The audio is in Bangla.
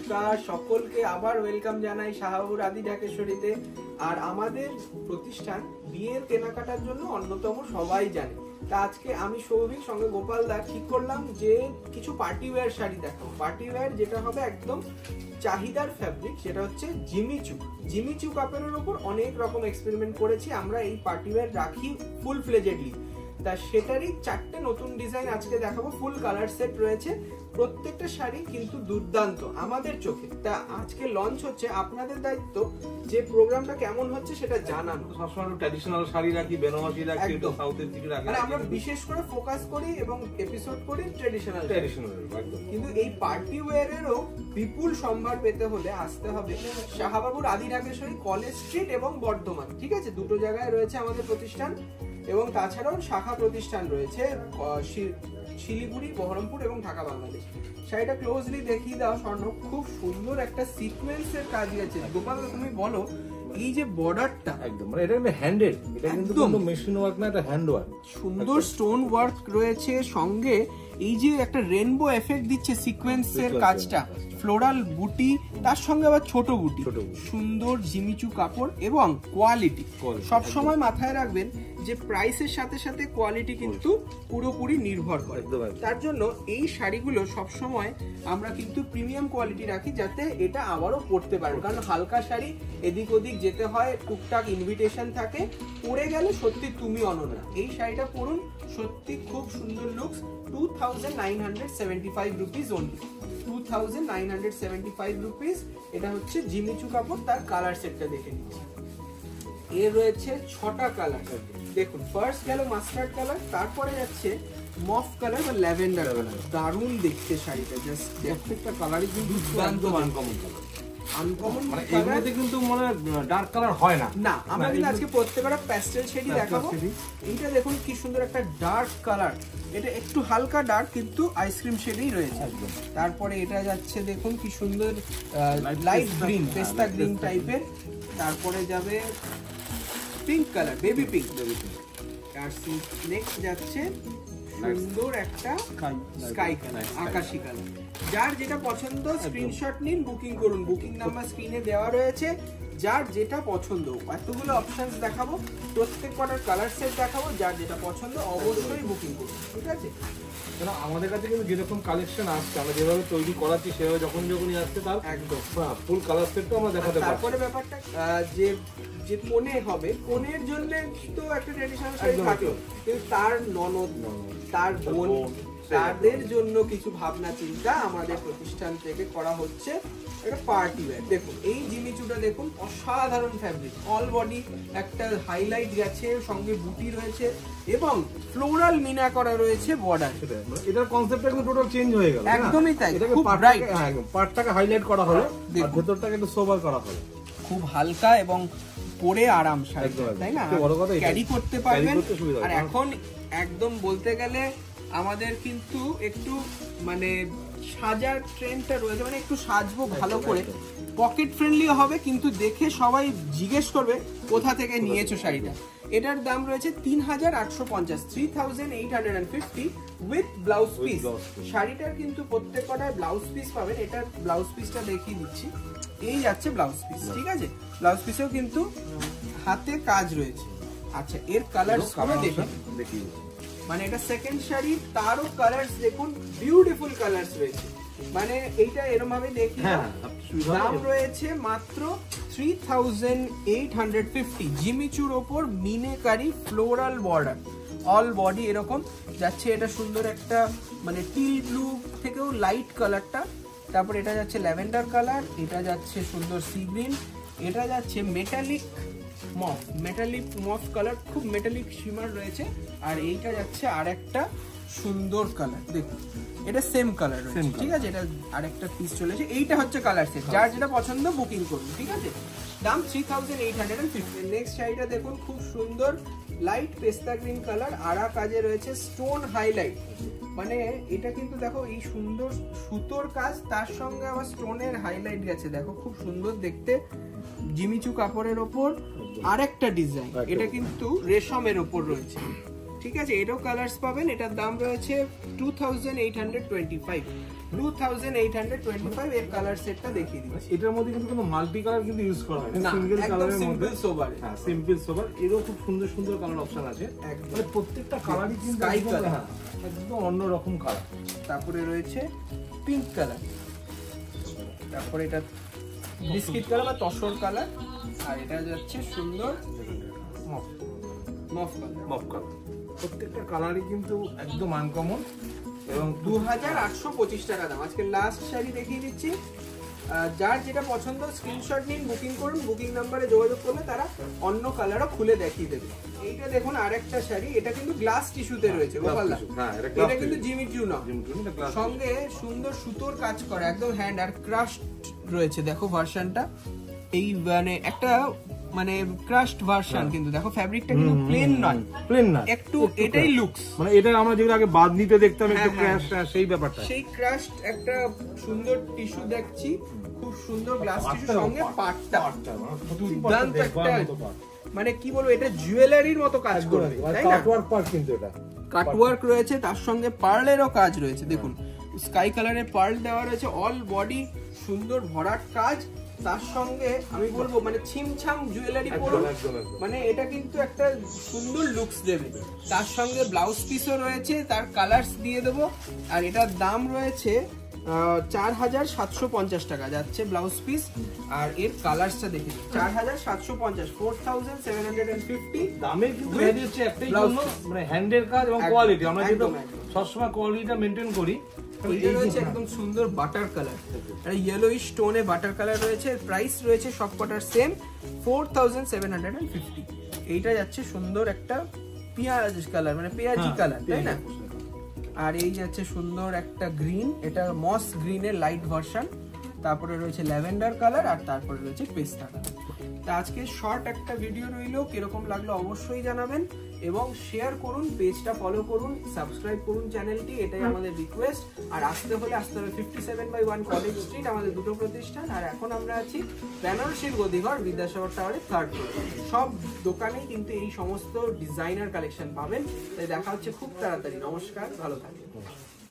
নমস্কার সকলকে আবার ওয়েলকাম জানাই শাহবাবুর আদি ঢাকেশ্বরীতে। আর আমাদের প্রতিষ্ঠান বিয়ের কেনাকাটার জন্য অন্যতম, সবাই জানে। তা আজকে আমি সৌভিক সঙ্গে গোপাল দা ঠিক করলাম যে কিছু পার্টি ওয়্যার শাড়ি দেখাবো। পার্টি ওয়্যার যেটা হবে একদম চাহিদার ফ্যাব্রিক, সেটা হচ্ছে জিমিচু। জিমিচু কাপড়ের উপর অনেক রকম এক্সপেরিমেন্ট করেছি আমরা, এই পার্টি ওয়্যার রাখি ফুল ফ্লেজেডলি। তা সেটারই 4টে নতুন ডিজাইন আজকে দেখাবো। ফুল কালার সেট রয়েছে, প্রত্যেকটা শাড়ি কিন্তু দুর্দান্ত আমাদের চোখে। তা আজকে লঞ্চ হচ্ছে, আপনাদের দায়িত্ব যে প্রোগ্রামটা কেমন হচ্ছে সেটা জানানো। সবসময় ট্র্যাডিশনাল শাড়ি রাখি, বেনারসি রাখি, সাউথের দিকে রাখি, আর আমরা বিশেষ করে ফোকাস করি এবং এপিসোড করি ট্র্যাডিশনাল। একদম। কিন্তু এই পার্টি ওয়্যারেরও বিপুল সম্ভার পেতে হলে আসতে হবে শাহবাবুর আদি ঢাকেশ্বরী, কলেজ স্ট্রিট এবং বর্ধমান। ঠিক আছে, দুটো জায়গায় রয়েছে আমাদের প্রতিষ্ঠান এবং তাছাড়াও শাখা প্রতিষ্ঠান রয়েছে শিলিগুড়ি, বহরমপুর এবং ঢাকা বাংলাদেশ। শাড়িটা ক্লোজলি দেখিয়ে দাও স্বর্ণ, খুব সুন্দর একটা সিকোয়েন্সের কাজ আছে। গোপাল তুমি বলো, এই যে বর্ডারটা একদম মানে এটা হ্যান্ডেড, এটা কিন্তু কোনো মেশিন ওয়ার্ক না, এটা হ্যান্ড ওয়ার্ক। সুন্দর স্টোন ওয়ার্ক রয়েছে, সঙ্গে এই যে একটা রেনবো এফেক্ট দিচ্ছে সিকোয়েন্সের কাজটা, ফ্লোরাল বুটি, তার সঙ্গে আবার ছোট বুটি, সুন্দর জিমিচু কাপড় এবং কোয়ালিটি। সব সময় মাথায় রাখবেন যে প্রাইসের সাথে সাথে কোয়ালিটি কিন্তু পুরোপুরি নির্ভর করে। তার জন্য এই শাড়িগুলো সব সময় আমরা কিন্তু প্রিমিয়াম কোয়ালিটি রাখি, যাতে এটা আবারও পরতে পারো। কারণ হালকা শাড়ি এদিক ওদিক যেতে হয়, টুকটাক ইনভিটেশন থাকে, পরে গেলে সত্যি তুমি অনন্য। এই শাড়িটা পরুন, সত্যি খুব সুন্দর লুকস। 2975 rupees only, 2975 rupees. এটা হচ্ছে জিমিচু কাপড়। তার কালার সেটটা দেখে নিচ্ছি। এর রয়েছে 6টা কালার। দেখুন, ফার্স্ট গেল মাস্টার্ড কালার, তারপরে যাচ্ছে মফ কালার বা ল্যাভেন্ডার কালার। দারুণ দেখতে শাড়িটা, জাস্ট প্রত্যেকটা কালারই কিন্তু আনকমন কালার। আনকমন মানে এর মধ্যে কিন্তু মানে ডার্ক কালার হয় না। না, আমরা কিন্তু আজকে প্রত্যেকটা প্যাস্টেল শেডই দেখাবো। এইটা দেখুন কি সুন্দর একটা ডার্ক কালার, এটা একটু হালকা ডার্ক কিন্তু আইসক্রিম শেডেই রয়েছে। তারপরে এটা যাচ্ছে দেখুন কি সুন্দর লাইট গ্রিন, পেস্তা গ্রিন টাইপের। তারপরে যাবে পিঙ্ক কালার, বেবি পিঙ্ক। আর নেক্সট যাচ্ছে সুন্দর একটা স্কাই কালার, আকাশী কালার। যার যেটা পছন্দ স্ক্রিনশট নিন, বুকিং করুন। বুকিং নাম্বার স্ক্রিনে দেওয়া রয়েছে, যার যেটা পছন্দ। এতগুলো অপশনস দেখাবো, প্রত্যেক কটার কালার সেট দেখাবো, যার যেটা পছন্দ অবশ্যই বুকিং করুন। ঠিক আছে, কারণ আমাদের কাছে কিন্তু যেরকম কালেকশন আসছে, আমরা যেভাবে তৈরি করাচ্ছি সেভাবে যখনই আসছে তার একদম ফুল কালার সেটটা আমরা দেখাতে পারি। তারপরে ব্যাপারটা যে যে কোণে হবে, কোণের জন্য তো একটা ট্র্যাডিশনাল শাড়ি থাকে, কিন্তু তার ননদ, তার বোন, তাদের জন্য কিছু ভাবনা চিন্তা আমাদের প্রতিষ্ঠান থেকে করা হচ্ছে একটা পার্টি ওয়্যার। দেখুন এই জিমিচুটা দেখুন, অসাধারণ ফ্যাব্রিক, অল বডি একটা হাইলাইট গেছে, সঙ্গে বুটি রয়েছে এবং ফ্লোরাল মিনা করা রয়েছে বর্ডার। এটার কনসেপ্টটা কিন্তু টোটাল চেঞ্জ হয়ে গেল। একদমই তাই, এটাকে পার্টটাকে হাইলাইট করা হলো, আর ভেতরটাকে একটু সোবার করা হলো। খুব হালকা এবং পরে আরাম শাড়ি, তাই না? ক্যারি করতে পারবেন। আর এখন একদম বলতে গেলে আমাদের কিন্তু একটু মানে সাজার ট্রেন্ডটা রয়েছে, মানে একটু সাজবো ভালো করে, পকেট ফ্রেন্ডলি হবে, কিন্তু দেখে সবাই জিজ্ঞেস করবে কোথা থেকে নিয়েছো শাড়িটা। এটার দাম রয়েছে 3850, 3850 উইথ ব্লাউজ পিস। শাড়িটার কিন্তু প্রত্যেক কটায় ব্লাউজ পিস পাবেন। এটার ব্লাউজ পিসটা দেখিয়ে দিচ্ছি, এই যাচ্ছে ব্লাউজ পিস। ঠিক আছে, ব্লাউজ পিসেও কিন্তু হাতে কাজ রয়েছে। আচ্ছা, এর কালার দেখি, মানে এটা সেকেন্ড শাড়ি, তারও কালার্স দেখুন, বিউটিফুল কালার্স রয়েছে। মানে এইটা এরকম ভাবে দেখি, দাম রয়েছে মাত্র 3850। জিমিচুর ওপর মিনেকারি ফ্লোরাল বর্ডার, অল বডি এরকম যাচ্ছে। এটা সুন্দর একটা মানে টিল ব্লু থেকেও লাইট কালারটা। তারপর এটা যাচ্ছে ল্যাভেন্ডার কালার, এটা যাচ্ছে সুন্দর সি গ্রিন, এটা যাচ্ছে মেটালিক মফ, মেটালিক মফ কালার, খুব মেটালিক শিমার রয়েছে। আর এইটা যাচ্ছে আর একটা সুন্দর কালার, দেখুন এটা সেম কালার রয়েছে। ঠিক আছে, এটা আরেকটা পিস চলেছে। এইটা হচ্ছে কালার সেট, যার যেটা পছন্দ বুকিং করুন। ঠিক আছে, দাম 3850। নেক্সট শাড়িটা দেখুন, খুব সুন্দর লাইট পেস্তা গ্রিন কালার, আড়া কাজে রয়েছে স্টোন হাইলাইট। মানে এটা কিন্তু দেখো এই সুন্দর সুতোর কাজ, তার সঙ্গে আবার স্টোনের হাইলাইট গেছে, দেখো খুব সুন্দর দেখতে। জিমিচু কাপড়ের ওপর আরেকটা ডিজাইন, এটা কিন্তু রেশমের ওপর রয়েছে। ঠিক আছে, এটাও কালার্স পাবেন। এটার দাম রয়েছে 2825। 2825 এর কালার সেটটা দেখিয়ে দিচ্ছি। এটার মধ্যে কিন্তু কোনো মাল্টি কালার কিন্তু ইউজ করা হয় না, না, সিঙ্গেল একদম কালারের মধ্যে। সিম্পল সোবার। হ্যাঁ, সিম্পল সোবার। এরও খুব সুন্দর সুন্দর কালার অপশন আছে, একদম। মানে প্রত্যেকটা কালারই কিন্তু স্কাই একদম, কালার। হ্যাঁ, একদম অন্য রকম কালার। তারপরে রয়েছে পিঙ্ক কালার, তারপরে এটা বিস্কিট কালার বা তসর কালার, আর এটা যাচ্ছে সুন্দর মফ মফ কালার। মফ কালার। প্রত্যেকটা কালারই কিন্তু একদম আনকমন এবং 2825 টাকা দাম। আজকে লাস্ট শাড়ি দেখিয়ে দিচ্ছি। যার যেটা পছন্দ স্ক্রিনশট নিন, বুকিং করুন, বুকিং নাম্বারে যোগাযোগ করলে তারা অন্য কালারও খুলে দেখিয়ে দেবে। এইটা দেখুন আরেকটা শাড়ি, এটা কিন্তু গ্লাস টিস্যুতে রয়েছে গোপালদা। হ্যাঁ, এটা কিন্তু জিমিচু না, সঙ্গে সুন্দর সুতোর কাজ করা, একদম হ্যান্ড আর ক্রাশড রয়েছে। দেখো ভার্সনটা এই মানে একটা মানে ক্রাশড ভার্সন, কিন্তু দেখো ফ্যাব্রিকটা কিন্তু প্লেন নয়, প্লেন না, একটু এটাই লুকস, মানে এটা আমরা যেগুলো আগে বাদ নিতে দেখতাম একটু হ্যাঁ, ক্র্যাশ, সেই ব্যাপারটা। সেই ক্রাশড একটা সুন্দর টিস্যু দেখছি, খুব সুন্দর গ্লাস টিস্যু, সঙ্গে পাটটা দুর্দান্ত একটা, মানে কি বলবো এটা জুয়েলারির মতো কাজ করবে, তাই না? কাটওয়ার্ক পার্ট কিন্তু এটা কাটওয়ার্ক রয়েছে, তার সঙ্গে পার্লেরও কাজ রয়েছে। দেখুন স্কাই কালারের পার্ল দেওয়া রয়েছে, অল বডি সুন্দর ভরাট কাজ, তার সঙ্গে আমি বলবো মানে ছিমছাম জুয়েলারি পরুন, মানে এটা কিন্তু একটা সুন্দর লুকস দেবে। তার সঙ্গে ব্লাউজ পিসও রয়েছে, তার কালার্স দিয়ে দেবো, আর এটার দাম রয়েছে 4750 টাকা যাচ্ছে ব্লাউজ পিস। আর এর কালারসটা দেখে 4750, 4750 দামের কিন্তু ভ্যারি হচ্ছে একটাই জন্য, মানে হ্যান্ডের কাজ এবং কোয়ালিটি। আমরা যেটা সবসময় কোয়ালিটিটা মেনটেন করি। এটা রয়েছে একদম সুন্দর বাটার কালার, এটা ইয়েলোইশ টোনে বাটার কালার রয়েছে। প্রাইস রয়েছে সবকটার সেম 4750। এইটা যাচ্ছে সুন্দর একটা পেঁয়াজ কালার, মানে পেঁয়াজি কালার, তাই না? আর এই যাচ্ছে সুন্দর একটা গ্রিন, এটা মস গ্রিনের লাইট ভার্সন, তারপরে রয়েছে ল্যাভেন্ডার কালার, আর তারপরে রয়েছে পেস্তা কালার। তা আজকে শর্ট একটা ভিডিও রইলো, কিরকম লাগলো অবশ্যই জানাবেন এবং শেয়ার করুন, পেজটা ফলো করুন, সাবস্ক্রাইব করুন চ্যানেলটি, এটাই আমাদের রিকোয়েস্ট। আর আসতে হবে 57/1 কলেজ স্ট্রিট, আমাদের দুটো প্রতিষ্ঠান। আর এখন আমরা আছি বেনারসির গদিঘর বিদ্যাসাগর টাওয়ারের 3rd ফ্লোর। সব দোকানেই কিন্তু এই সমস্ত ডিজাইনার কালেকশন পাবেন। তাই দেখা হচ্ছে খুব তাড়াতাড়ি। নমস্কার, ভালো থাকবেন।